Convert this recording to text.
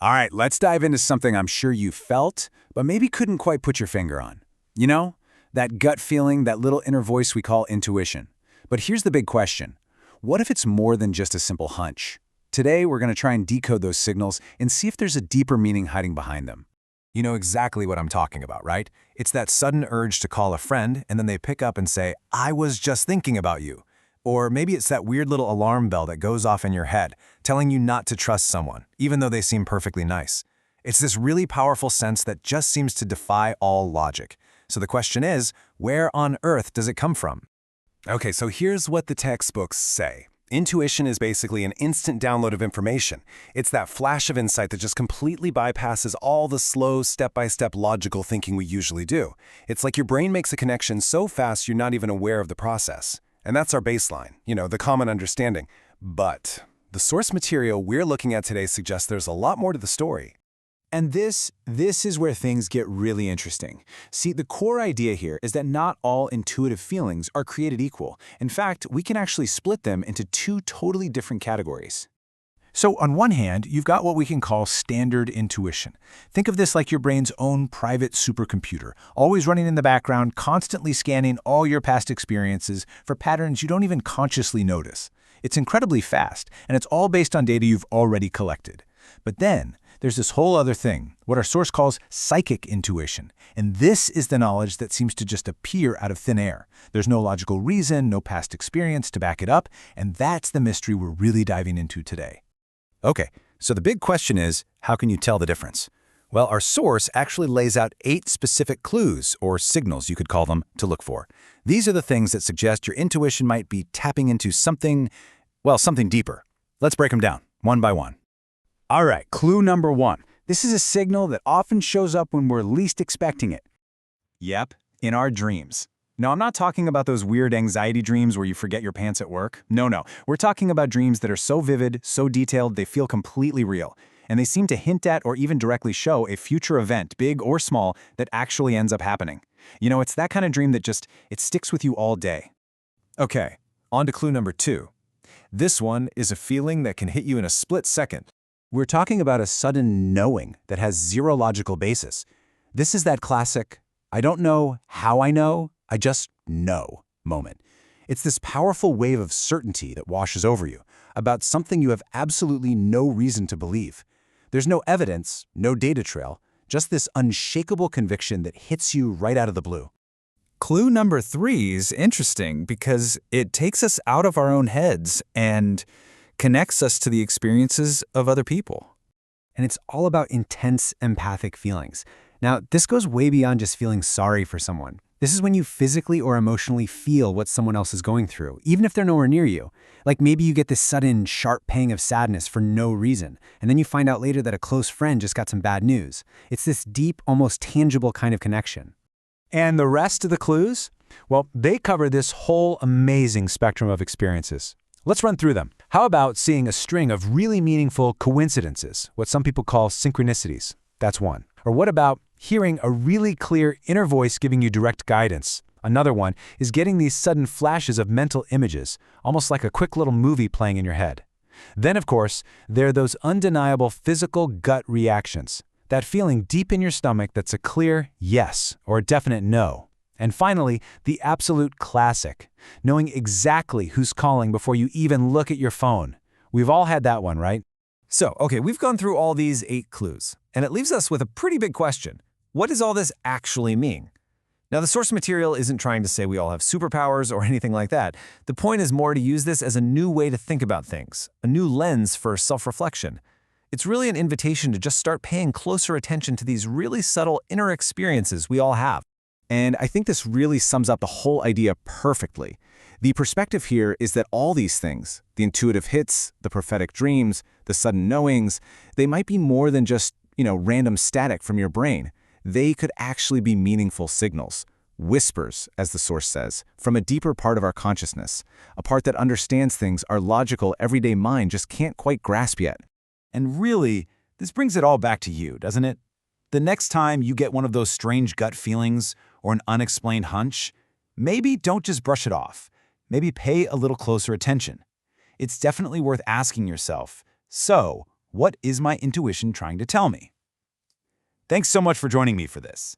All right, let's dive into something I'm sure you felt, but maybe couldn't quite put your finger on. You know, that gut feeling, that little inner voice we call intuition. But here's the big question. What if it's more than just a simple hunch? Today, we're going to try and decode those signals and see if there's a deeper meaning hiding behind them. You know exactly what I'm talking about, right? It's that sudden urge to call a friend and then they pick up and say, "I was just thinking about you." Or maybe it's that weird little alarm bell that goes off in your head, telling you not to trust someone, even though they seem perfectly nice. It's this really powerful sense that just seems to defy all logic. So the question is, where on earth does it come from? Okay, so here's what the textbooks say. Intuition is basically an instant download of information. It's that flash of insight that just completely bypasses all the slow, step-by-step logical thinking we usually do. It's like your brain makes a connection so fast you're not even aware of the process. And that's our baseline, the common understanding. But the source material we're looking at today suggests there's a lot more to the story. And this is where things get really interesting. See, the core idea here is that not all intuitive feelings are created equal. In fact, we can actually split them into two totally different categories. So on one hand, you've got what we can call standard intuition. Think of this like your brain's own private supercomputer, always running in the background, constantly scanning all your past experiences for patterns you don't even consciously notice. It's incredibly fast, and it's all based on data you've already collected. But then, there's this whole other thing, what our source calls psychic intuition. And this is the knowledge that seems to just appear out of thin air. There's no logical reason, no past experience to back it up, and that's the mystery we're really diving into today. Okay, so the big question is, how can you tell the difference? Well, our source actually lays out 8 specific clues, or signals you could call them, to look for. These are the things that suggest your intuition might be tapping into something deeper. Let's break them down, one by one. All right, clue number 1. This is a signal that often shows up when we're least expecting it. Yep, in our dreams. No, I'm not talking about those weird anxiety dreams where you forget your pants at work. No. We're talking about dreams that are so vivid, so detailed, they feel completely real. And they seem to hint at or even directly show a future event, big or small, that actually ends up happening. It's that kind of dream that it sticks with you all day. Okay, on to clue number 2. This one is a feeling that can hit you in a split second. We're talking about a sudden knowing that has zero logical basis. This is that classic, I don't know how I know, I just know moment. It's this powerful wave of certainty that washes over you about something you have absolutely no reason to believe. There's no evidence, no data trail, just this unshakable conviction that hits you right out of the blue. Clue number 3 is interesting because it takes us out of our own heads and connects us to the experiences of other people. And it's all about intense empathic feelings. Now, this goes way beyond just feeling sorry for someone. This is when you physically or emotionally feel what someone else is going through, even if they're nowhere near you. Like maybe you get this sudden, sharp pang of sadness for no reason, and then you find out later that a close friend just got some bad news. It's this deep, almost tangible kind of connection. And the rest of the clues? Well, they cover this whole amazing spectrum of experiences. Let's run through them. How about seeing a string of really meaningful coincidences, what some people call synchronicities? That's one. Or what about hearing a really clear inner voice giving you direct guidance? Another one is getting these sudden flashes of mental images, almost like a quick little movie playing in your head. Then, of course, there are those undeniable physical gut reactions, that feeling deep in your stomach that's a clear yes or a definite no. And finally, the absolute classic, knowing exactly who's calling before you even look at your phone. We've all had that one, right? So, okay, we've gone through all these 8 clues, and it leaves us with a pretty big question. What does all this actually mean? Now, the source material isn't trying to say we all have superpowers or anything like that. The point is more to use this as a new way to think about things, a new lens for self-reflection. It's really an invitation to just start paying closer attention to these really subtle inner experiences we all have. And I think this really sums up the whole idea perfectly. The perspective here is that all these things, the intuitive hits, the prophetic dreams, the sudden knowings, they might be more than just, random static from your brain. They could actually be meaningful signals, whispers, as the source says, from a deeper part of our consciousness, a part that understands things our logical, everyday mind just can't quite grasp yet. And really, this brings it all back to you, doesn't it? The next time you get one of those strange gut feelings or an unexplained hunch, maybe don't just brush it off. Maybe pay a little closer attention. It's definitely worth asking yourself, so, What is my intuition trying to tell me? Thanks so much for joining me for this.